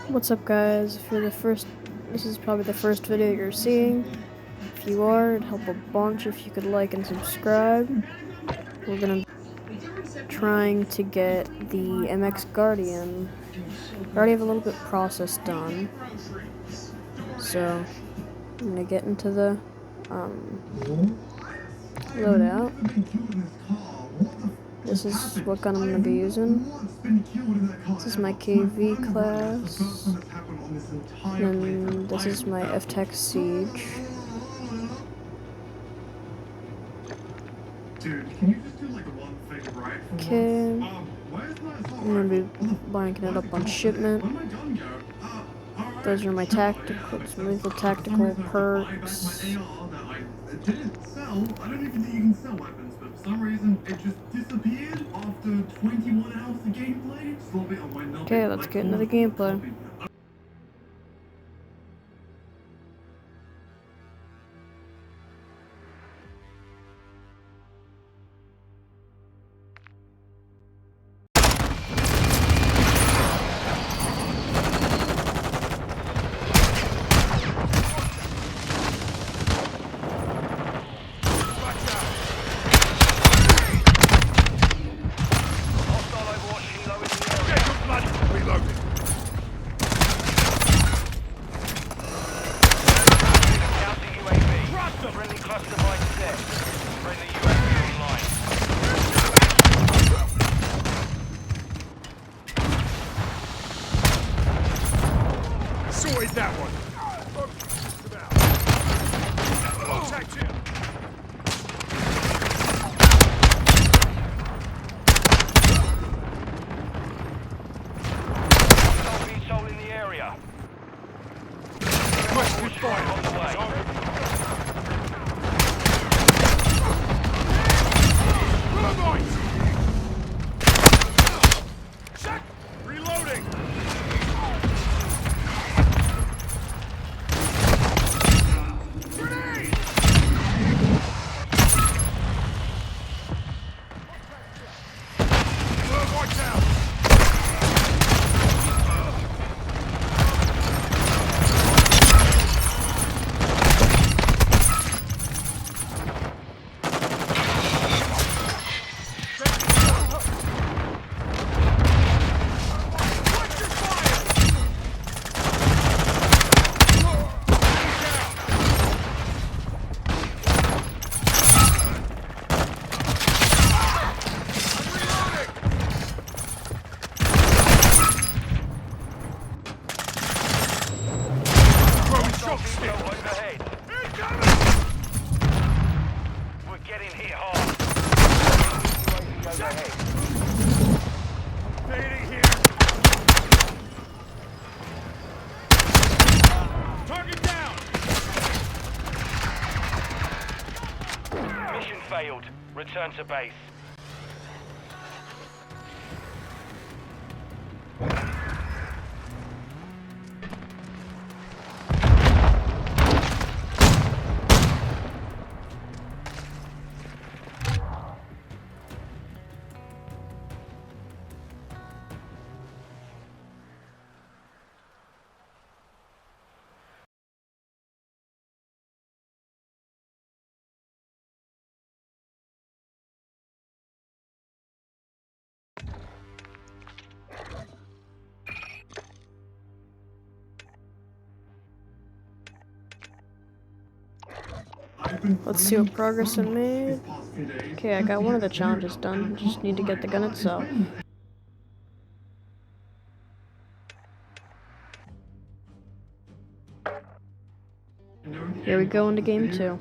What's up, guys? If you're the first, this is probably the first video you're seeing. If you are, it'd help a bunch if you could like and subscribe. We're gonna be trying to get the MX Guardian. I already have a little bit process done, so I'm gonna get into the loadout. This is what gun I'm gonna be using. This is my KV class. And this is my F-Tech Siege. Okay, I'm gonna be blanking it up on shipment. Those are my tactical, some of the tactical perks. I don't even think you can sell weapons, but for some reason it just disappeared after 21 hours of gameplay. Okay, let's get into the gameplay. Sorted that one. Contact him. Soul in the area. Requested fire on the way. Check. Reloading. Grenade. Watch out. Overhead. We're getting hit hard. Overhead. Fading here. Target down. Mission failed. Return to base. Let's see what progress I made. Okay, I got one of the challenges done. Just need to get the gun itself. Here we go into game 2.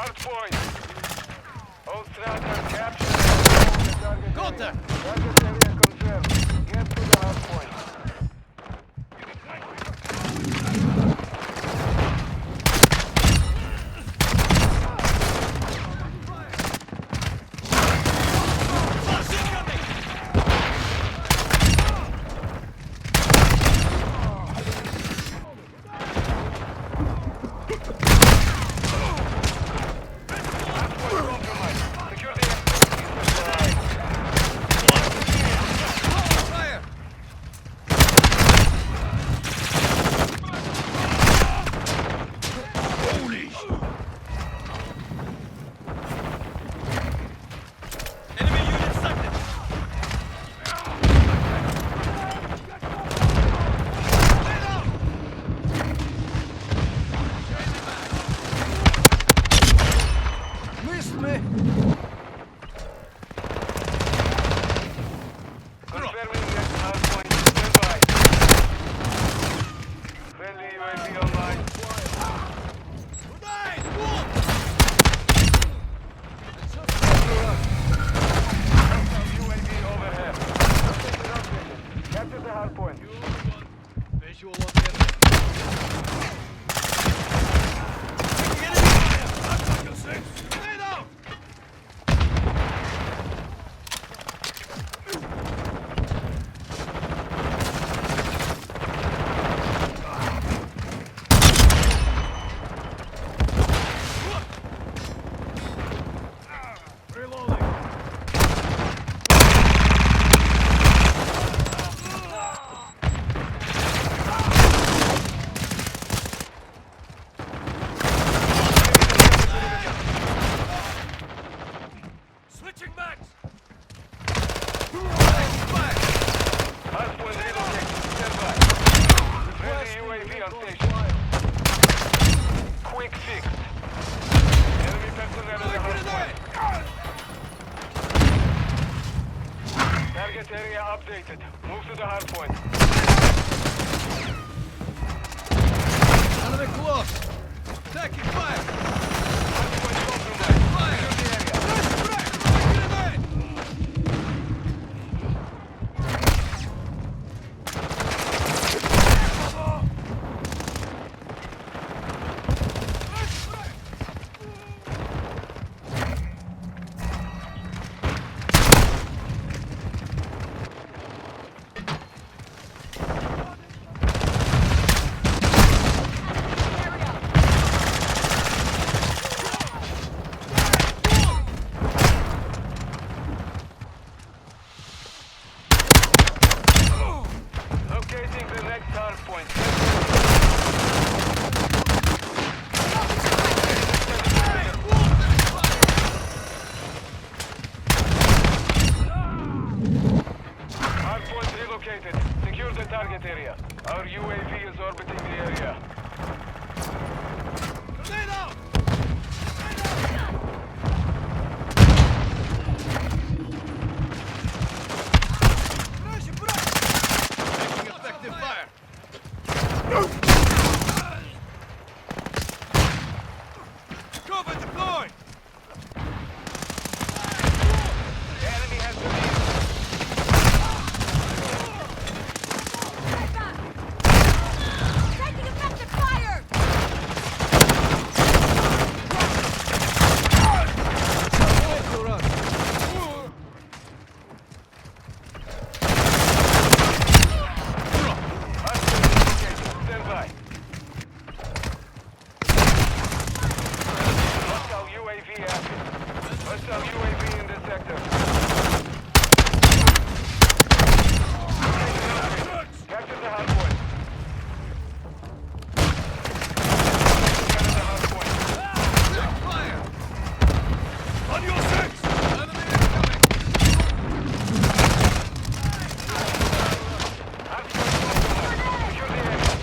Hard point. All stragglers captured. Contact! Target area confirmed. Get to the hard point. Secure the Fire! Holy! Enemy unit sighted! Missed me! Confirming next hard point. Stand by. Friendly UAV online. Grenade! Wolf! UAV overhead. Capture the hard point. Visual on the enemy. Grenade out! Reloading. Switching backs. Fire! Hard point relocated. Stand by. Friendly UAV on station. Quick fix. Enemy personnel at the hard point. Target area updated. Move to the hard point. Enemy close. Taking fire. Hard point compromised. Fire! Secure the area. Grenade! Locating the next hard point. Hard point relocated. Secure the target area. Our UAV is orbiting the area. Grenade out! Taking effective fire. Cover deployed! The enemy has the lead. Taking effective fire! Hard point relocated. Stand by. Hostile UAV active. Hostile UAV in the sector. Capture the hard point. Capture the hard point. Fire! On your six! Enemy incoming! Hard point compromised. Secure the area.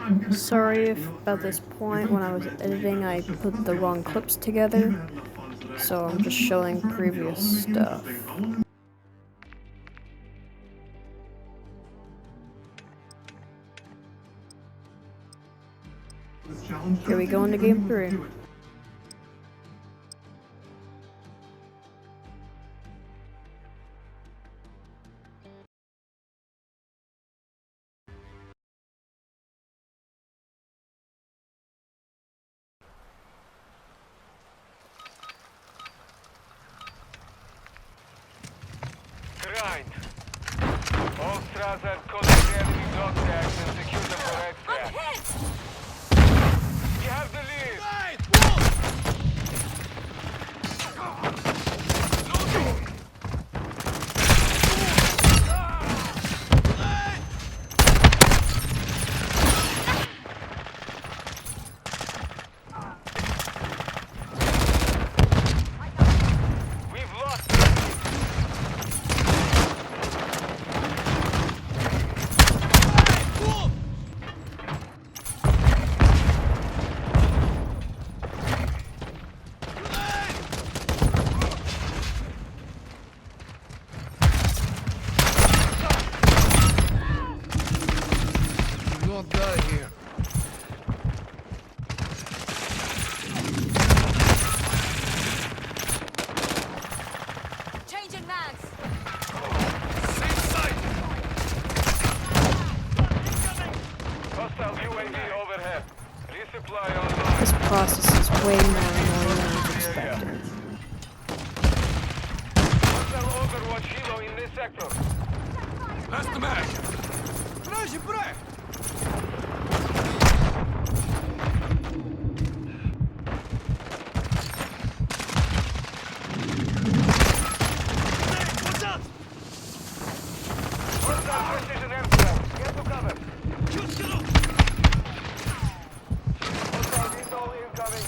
I'm gonna Sorry if at this point when I was editing I put the wrong clips together, so I'm just showing previous stuff. Here we go into game 3. Grind. All Strasser collect the enemy dog tags and secure them for extract. You have the lead. Right! Whoa! We've lost. Whoa! Do not die here. Changing mags. Safe site! Hostile UAV overhead. Resupply online. This process is way more annoying than I was expecting. Hostile Overwatch helo in this sector. That's the mag! Brać, brać! What's up? Hostile precision aircraft. Get to cover. Hostile VTOL incoming.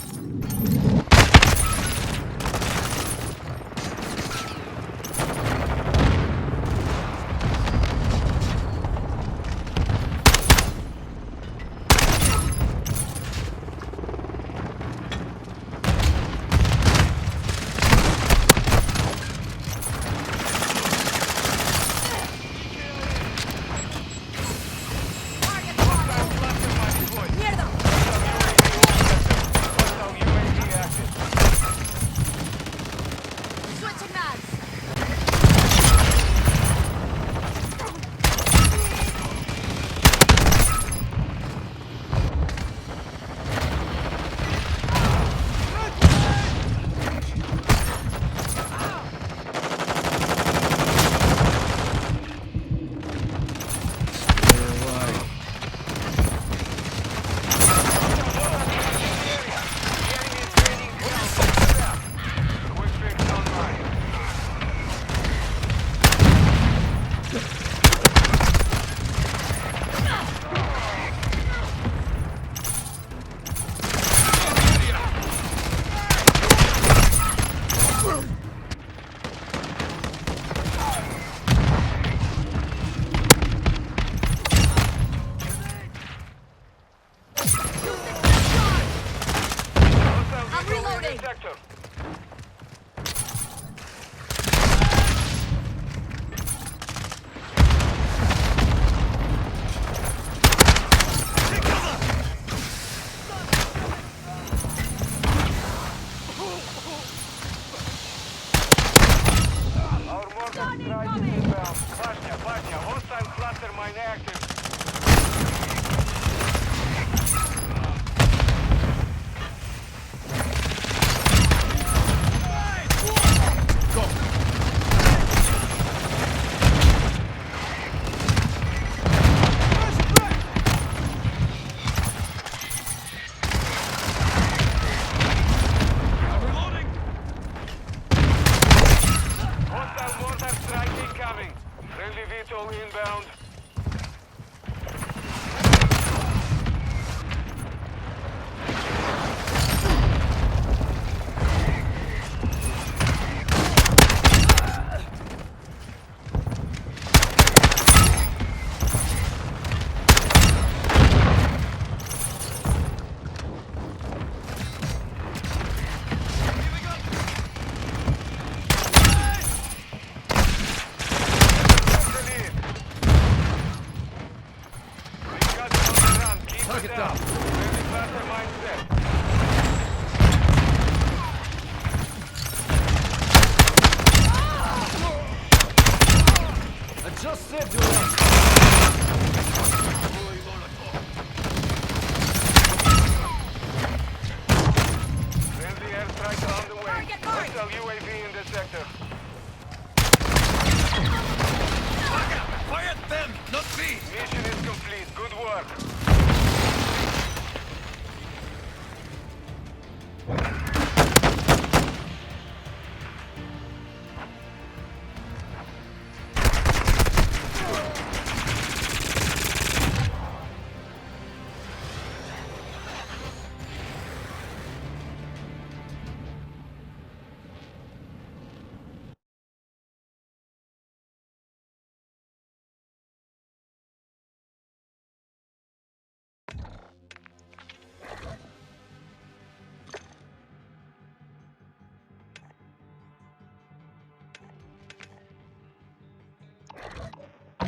Mierda! Hostile UAV active. Switching mags. Quick fix online. Hostile I'm VTOL in reloading. this sector. Our mortar strike is inbound. Bashня, hostile cluster mine active.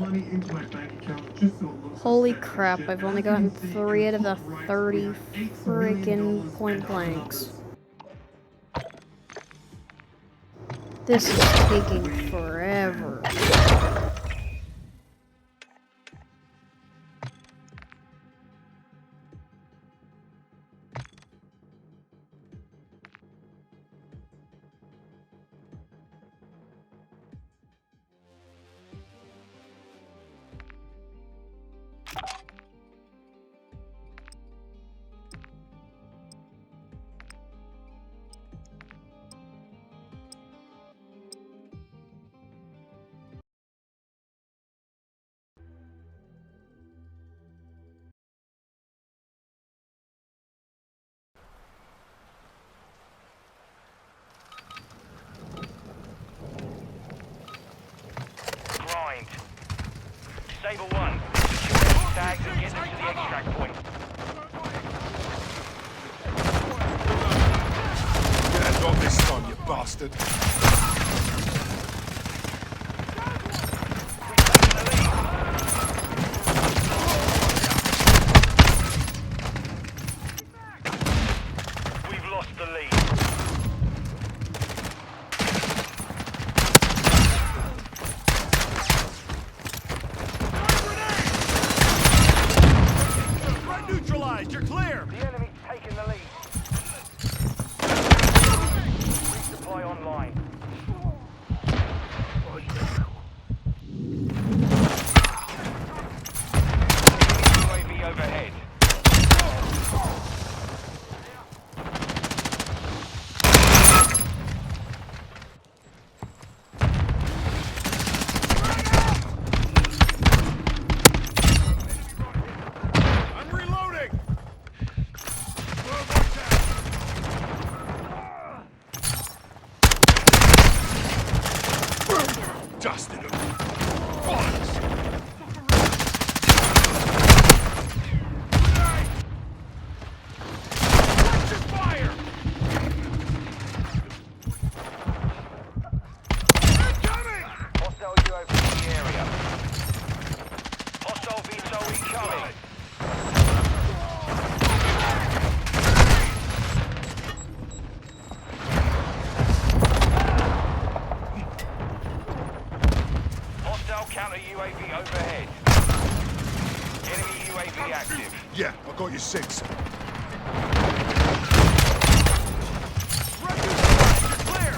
money into my bank account just so it looks Holy aesthetic and crap, shit. I've And only as you can gotten see, 3 out in of the the top right, 30 we have $8 freaking million point spent on blanks. numbers. This is taking forever. Grind. Saber 1. Secure these tags and get them to the extract point. Yeah, not this time, you bastard. We've lost the lead. Threat neutralized, you're clear! The enemy's taken the lead. Resupply online. Enemy UAV overhead. I'm reloading! Dusted him. Bollocks! Grenade! Fire! Incoming! Hostile UAV in the area. Hostile VTOL incoming. Hostile counter UAV overhead. Enemy UAV active. Yeah, I got your 6. Clear!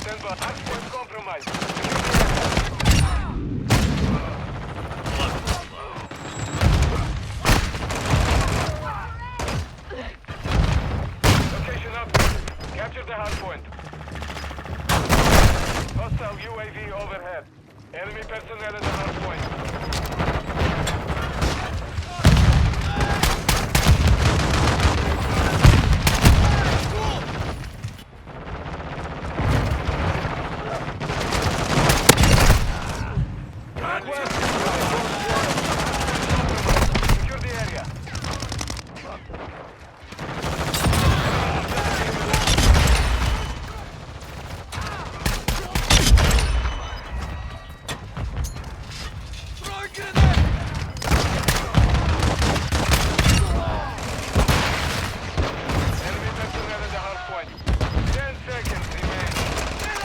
Stand by. Hardpoint compromised. Location updated. Capture the hardpoint. Hostile UAV overhead. Enemy personnel at the hardpoint. Secure the area. Enemy personnel at the hardpoint. 10 seconds remain.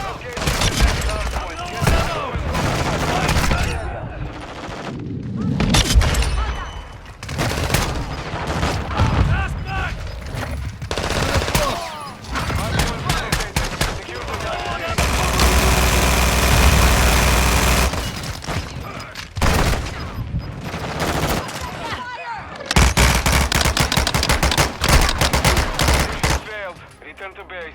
Locate the next hardpoint. Get failed. Return to base.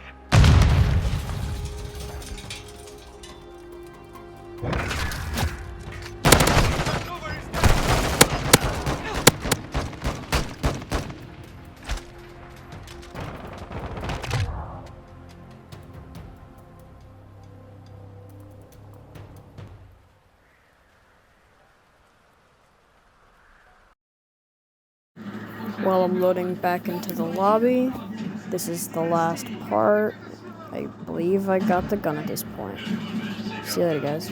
While I'm loading back into the lobby, this is the last part. I believe I got the gun at this point. See you later, guys.